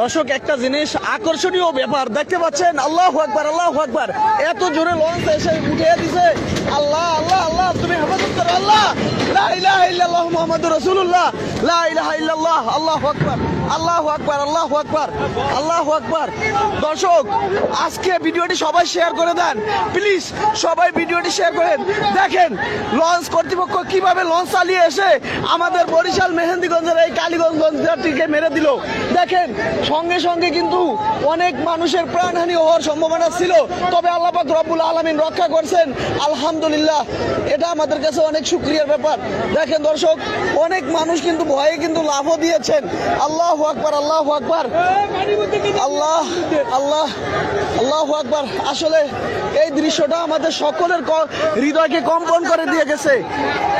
দর্শক একটা জিনিস আকর্ষণীয় ব্যাপার দেখতে পাচ্ছেন, আল্লাহু আকবার আল্লাহু আকবার, এত জোরে লঞ্চ এসে উঠে দিছে। আল্লাহ আল্লাহ আল্লাহ, তুমি হেফাজত করো আল্লাহ। লা ইলাহা ইল্লাল্লাহ মুহাম্মাদুর রাসূলুল্লাহ, লা ইলাহা ইল্লাল্লাহ, আল্লাহু আকবার আল্লাহু আকবার আল্লাহু আকবার আল্লাহু আকবার। দর্শক আজকে ভিডিওটি সবাই শেয়ার করে দেন প্লিজ, সবাই ভিডিওটি শেয়ার করেন। দেখেন লঞ্চ কর্তৃপক্ষ কিভাবে লঞ্চ চালিয়ে এসে আমাদের বরিশাল মেহেন্দিগঞ্জের এই কালীগঞ্জ লঞ্চটিকে মেরে দিল। দেখেন সঙ্গে সঙ্গে কিন্তু অনেক মানুষের প্রাণহানি হওয়ার সম্ভাবনা ছিল, তবে আল্লাহ পাক রব্বুল আলামিন রক্ষা করছেন, আলহামদুলিল্লাহ। এটা আমাদের কাছে অনেক শুকরিয়ার ব্যাপার। দেখেন দর্শক অনেক মানুষ কিন্তু ভয়ে কিন্তু লাভও দিয়েছেন। আল্লাহু আকবার আল্লাহু আকবার আল্লাহ আল্লাহ আল্লাহু আকবার। আসলে এই দৃশ্যটা আমাদের সকলের হৃদয়কে কম্পন করে দিয়ে গেছে,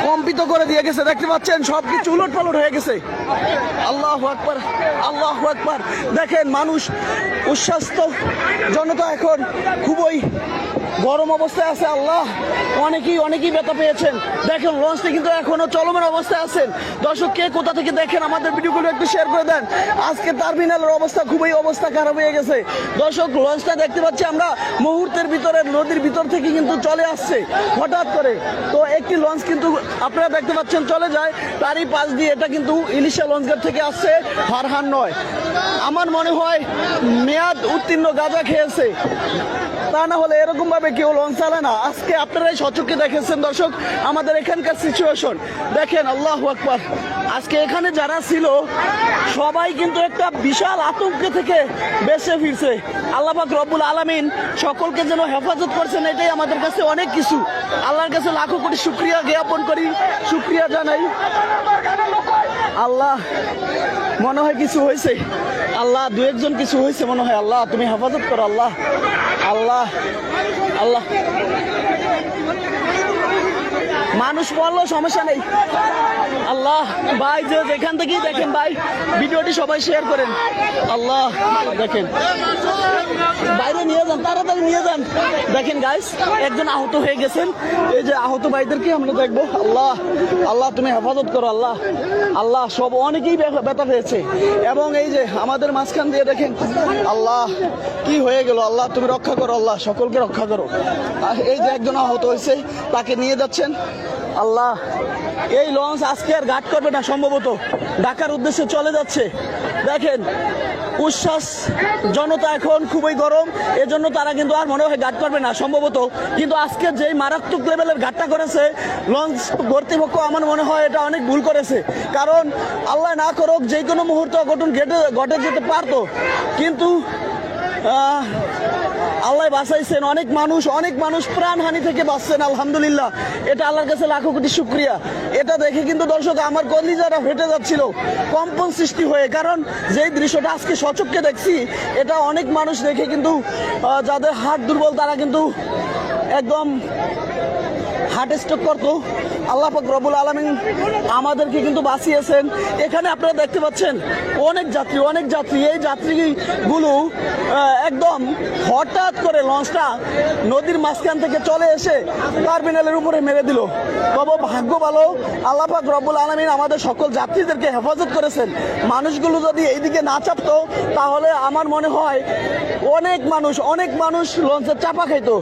কম্পিত করে দিয়ে গেছে। দেখতে পাচ্ছেন সবকিছু উলট পালট হয়ে গেছে। আল্লাহু আকবার আল্লাহু আকবার। দেখেন মানুষ উচ্ছ্বাস্ত, জনতা এখন খুবই গরম অবস্থায় আছে। আল্লাহ অনেকেই ব্যথা পেয়েছেন। দেখেন লঞ্চটি কিন্তু এখনো চলমান অবস্থায় আছেন। দর্শক কে কোথা থেকে দেখেন আমাদের ভিডিওগুলো একটু শেয়ার করে দেন। আজকে টার্মিনালের অবস্থা খুবই খারাপ হয়ে গেছে। দর্শক লঞ্চটা দেখতে পাচ্ছি আমরা মুহূর্তের ভিতরে নদীর ভিতর থেকে কিন্তু চলে আসছে হঠাৎ করে। তো একটি লঞ্চ কিন্তু আপনারা দেখতে পাচ্ছেন চলে যায়, তারই পাশ দিয়ে এটা কিন্তু ইলিশা লঞ্চঘাট থেকে আসছে, ফারহান নয়। আমার মনে হয় মেয়াদ উত্তীর্ণ গাঁজা খেয়েছে, তা না হলে এরকম ভাবে কেউ লঞ্চ চালায় না। আজকে আপনারাই সচক্ষে দেখেছেন দর্শক আমাদের এখানকার সিচুয়েশন। দেখেন আল্লাহু আকবার। আজকে এখানে যারা ছিল সবাই কিন্তু একটা বিশাল আতঙ্কে থেকে বেঁচে ফিরছে। আল্লাহ পাক রব্বুল আলামিন সকলকে যেন হেফাজত করছেন, এটাই আমাদের কাছে অনেক কিছু। আল্লাহর কাছে লাখো কোটি শুকরিয়া জ্ঞাপন করি, শুকরিয়া জানাই। আল্লাহ মনে হয় কিছু হয়েছে, আল্লাহ দু একজন কিছু হয়েছে মনে হয়। আল্লাহ তুমি হেফাজত করো আল্লাহ আল্লাহ আল্লাহ। মানুষ পড়লো সমস্যা নেই। আল্লাহ ভাই যে যেখান থেকেই দেখেন ভাই ভিডিওটি সবাই শেয়ার করেন। আল্লাহ দেখেন বাইরে নিয়ে যান, তাড়াতাড়ি নিয়ে যান। দেখেন গাইস একজন আহত হয়ে গেছেন, এই যে আহত ভাইদেরকে আমরা দেখবো। আল্লাহ আল্লাহ তুমি হেফাজত করো আল্লাহ আল্লাহ। সব অনেকেই ব্যথা পেয়েছে এবং এই যে আমাদের মাঝখান দিয়ে দেখেন আল্লাহ কি হয়ে গেল। আল্লাহ তুমি রক্ষা করো আল্লাহ, সকলকে রক্ষা করো। এই যে একজন আহত হয়েছে তাকে নিয়ে যাচ্ছেন। আল্লাহ এই লঞ্চ আজকে আর ঘাট করবে না, সম্ভবত ঢাকার উদ্দেশ্যে চলে যাচ্ছে। দেখেন উচ্ছ্বাস, জনতা এখন খুবই গরম, এজন্য তারা কিন্তু আর মনে হয় ঘাট করবে না সম্ভবত। কিন্তু আজকে যেই মারাত্মক লেভেলের ঘাটটা করেছে লঞ্চ কর্তৃপক্ষ, আমার মনে হয় এটা অনেক ভুল করেছে। কারণ আল্লাহ না করুক যে কোনো মুহূর্তে অঘটন ঘটে যেতে পারতো, কিন্তু আল্লাহ বাঁচাইছেন। অনেক মানুষ প্রাণহানি থেকে বাঁচছেন, আলহামদুলিল্লাহ। এটা আল্লাহর কাছে লাখো কোটি শুকরিয়া। এটা দেখে কিন্তু দর্শক আমার কলিজারা ফেটে যাচ্ছিল, কম্পন সৃষ্টি হয়ে। কারণ যেই দৃশ্যটা আজকে সচক্ষে দেখছি, এটা অনেক মানুষ দেখে কিন্তু যাদের হার্ট দুর্বল তারা কিন্তু একদম হার্ট স্ট্রোক করতো। আল্লাহ পাক রব্বুল আলামিন আমাদেরকে কিন্তু বাঁচিয়েছেন। এখানে আপনারা দেখতে পাচ্ছেন অনেক যাত্রী। এই যাত্রীগুলো একদম হঠাৎ করে লঞ্চটা নদীর মাঝখান থেকে চলে এসে টার্মিনালের উপরে মেরে দিল। তবে ভাগ্য ভালো, আল্লাহ পাক রব্বুল আলামিন আমাদের সকল যাত্রীদেরকে হেফাজত করেছেন। মানুষগুলো যদি এইদিকে না চাপতো তাহলে আমার মনে হয় অনেক মানুষ লঞ্চের চাপা খাইতো।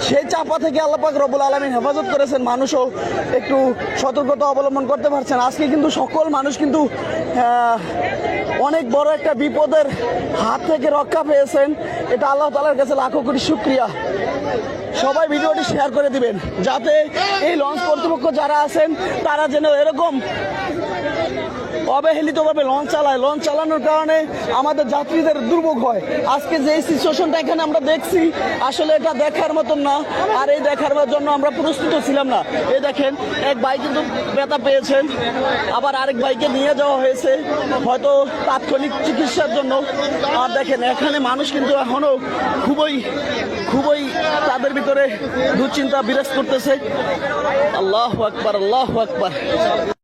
সেই চাপা থেকে আল্লাহ পাক রব্বুল আলামিন হেফাজত করেছেন, মানুষও একটু সতর্কতা অবলম্বন করতে পারছেন। আজকে কিন্তু সকল মানুষ কিন্তু অনেক বড় একটা বিপদের হাত থেকে রক্ষা পেয়েছেন। এটা আল্লাহ তাআলার কাছে লাখো কোটি শুকরিয়া। সবাই ভিডিওটি শেয়ার করে দিবেন যাতে এই লঞ্চ কর্তৃপক্ষ যারা আছেন তারা যেন এরকম অবহেলিতভাবে লঞ্চ চালানোর কারণে আমাদের যাত্রীদের দুর্ভোগ হয়। আজকে যে সিচুয়েশনটা এখানে আমরা দেখছি আসলে এটা দেখার মতন না, আর এই দেখার জন্য আমরা প্রস্তুত ছিলাম না। এই দেখেন এক ভাই কিন্তু ব্যথা পেয়েছেন, আবার আরেক ভাইকে নিয়ে যাওয়া হয়েছে হয়তো তাৎক্ষণিক চিকিৎসার জন্য। আর দেখেন এখানে মানুষ কিন্তু এখনো খুবই তাদের ভিতরে দুশ্চিন্তা বিরাজ করতেছে। আল্লাহু আকবার আল্লাহু আকবার।